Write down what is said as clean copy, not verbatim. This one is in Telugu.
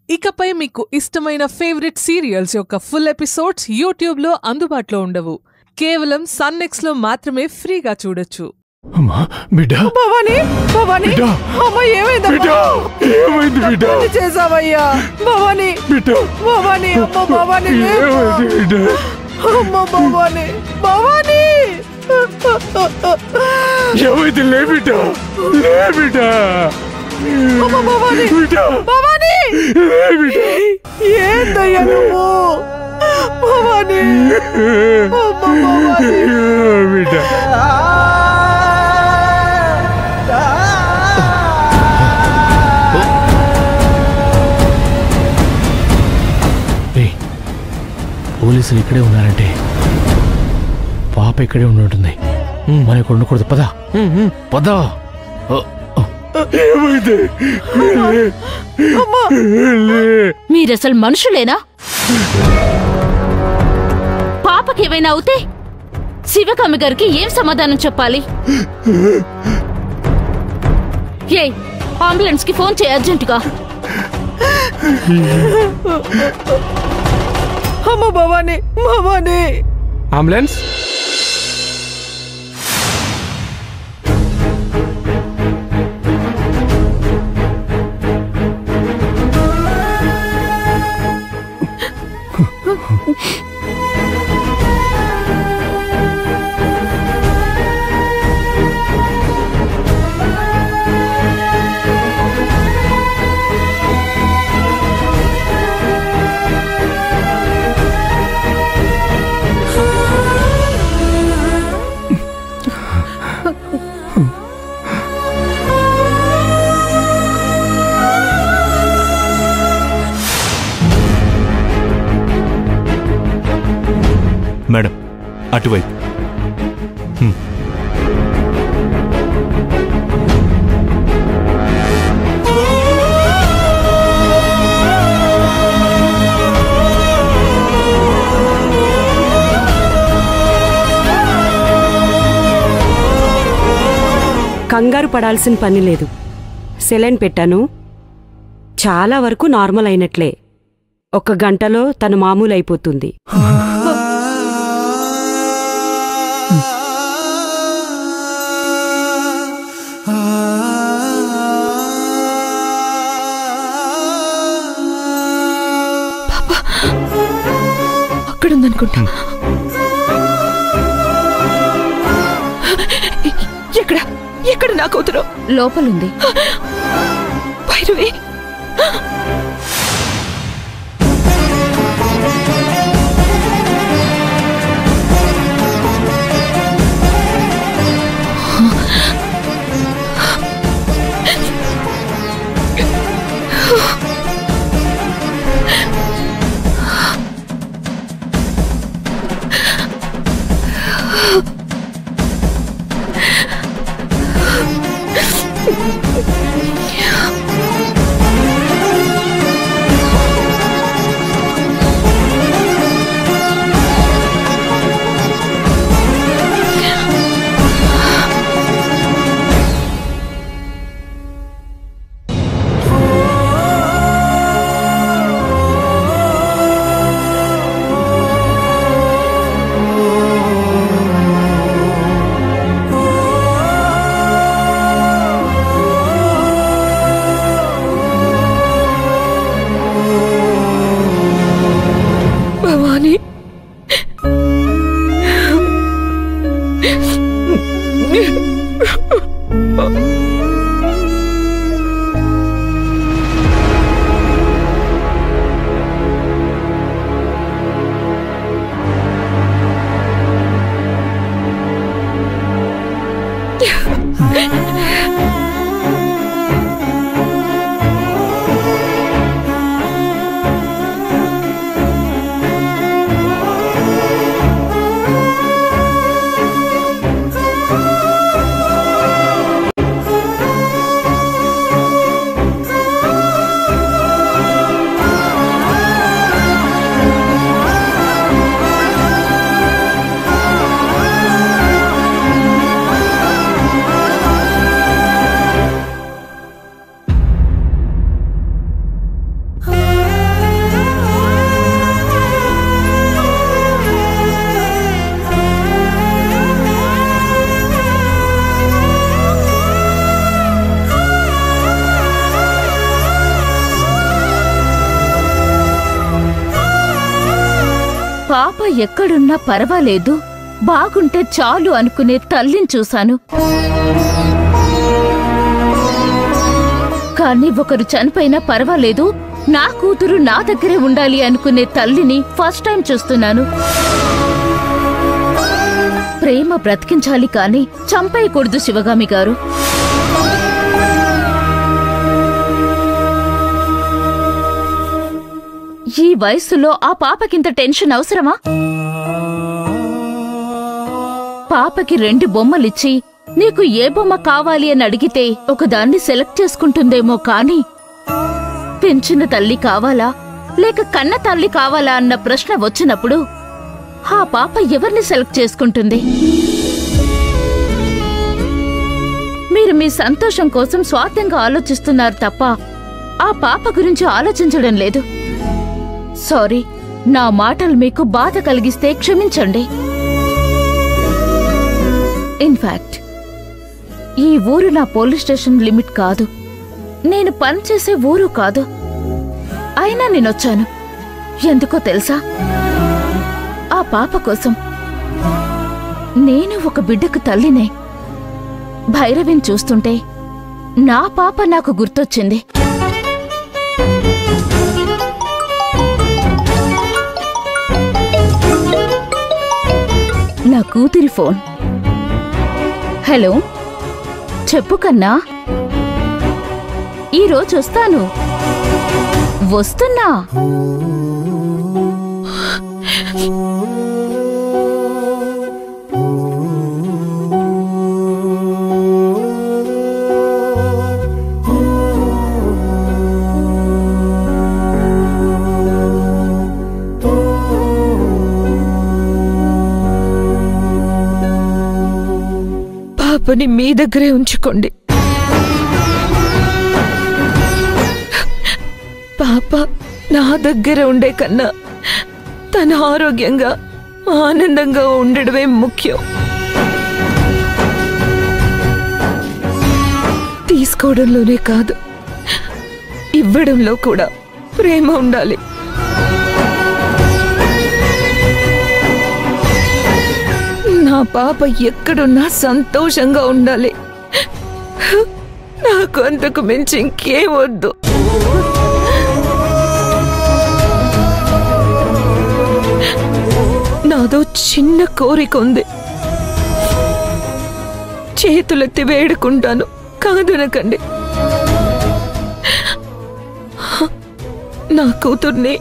ఇకపై మీకు ఇష్టమైన ఫేవరెట్ సీరియల్స్ యొక్క ఫుల్ ఎపిసోడ్స్ యూట్యూబ్లో అందుబాటులో ఉండవు. కేవలం సన్నెక్స్లో మాత్రమే ఫ్రీగా చూడొచ్చు. అమ్మా బిడ్డ భవాని భవాని అమ్మ ఏమైందమ్మా ఏమైంది బిడ్డ చేసావయ్యా భవాని బిడ్డ భవాని అమ్మ భవాని ఏమైంది బిడ్డ అమ్మ భవాని భవాని ఏమైంది లే బిడ్డ అమ్మ భవాని బిడ్డ భవాని లే బిడ్డ ఏందయ్యా నువ్వు భవాని అమ్మ భవాని బిడ్డ పోలీసులు ఇక్కడే ఉన్నారంటే పాప ఇక్కడే ఉండి మన ఇక్కడ ఉండకూడదు. పదా పదా మీరసలు మనుషులేనా? పాపకి ఏమైనా అవుతే శివకామి గారికి ఏం సమాధానం చెప్పాలి? ఏ అంబులెన్స్ కి ఫోన్ చేయ అర్జెంటుగా. అమ్మ భవాని భవాని అంబులెన్స్ మేడం అటువైపు. కంగారు పడాల్సిన పని లేదు. సెలైన్ పెట్టాను. చాలా వరకు నార్మల్ అయినట్లే. 1 గంటలో తను మామూలు అయిపోతుంది. అక్కడుందనుకుంటా. ఎక్కడ నా కూతురు? లోపలుంది. భైరవి పాప ఎక్కడున్నా పర్వాలేదు, బాగుంటే చాలు అనుకునే తల్లిని చూశాను. కానీ ఒకరు చనిపోయినా పర్వాలేదు, నా కూతురు నా దగ్గరే ఉండాలి అనుకునే తల్లిని ఫస్ట్ టైం చూస్తున్నాను. ప్రేమ బ్రతికించాలి కానీ చంపేయకూడదు శివగామి గారు. ఈ వయసులో ఆ పాపకింత టెన్షన్ అవసరమా? పాపకి 2 బొమ్మలిచ్చి నీకు ఏ బొమ్మ కావాలి అని అడిగితే ఒకదాన్ని సెలెక్ట్ చేసుకుంటుందేమో కాని పెంచిన తల్లి కావాలా లేక కన్న తల్లి కావాలా అన్న ప్రశ్న వచ్చినప్పుడు ఆ పాప ఎవరిని సెలెక్ట్ చేసుకుంటుంది? మీరు మీ సంతోషం కోసం స్వార్థంగా ఆలోచిస్తున్నారు తప్ప ఆ పాప గురించి ఆలోచించడం లేదు. సారీ, నా మాటలు మీకు బాధ కలిగిస్తే క్షమించండి. ఇన్ఫాక్ట్ ఈ ఊరు నా పోలీస్ స్టేషన్ లిమిట్ కాదు, నేను పనిచేసే ఊరు కాదు. అయినా నేనొచ్చాను. ఎందుకో తెలుసా? ఆ పాప కోసం. నేను ఒక బిడ్డకు తల్లినే. భైరవిని చూస్తుంటే నా పాప నాకు గుర్తొచ్చింది. నా కూతురి ఫోన్. హలో, చెప్పు కన్నా. ఈరోజు వస్తాను. వస్తున్నా. పాపని మీ దగ్గరే ఉంచుకోండి. పాప నా దగ్గర ఉండే కన్నా తన ఆరోగ్యంగా ఆనందంగా ఉండడమే ముఖ్యం. తీసుకోవడంలోనే కాదు, ఇవ్వడంలో కూడా ప్రేమ ఉండాలి. నా పాప ఎక్కడున్నా సంతోషంగా ఉండాలి. నాకు అంతకు మించి ఇంకేం వద్దు. నాదో చిన్న కోరిక ఉంది. చేతులెత్తి వేడుకుంటాను, కాదనకండి. నా కూతుర్ని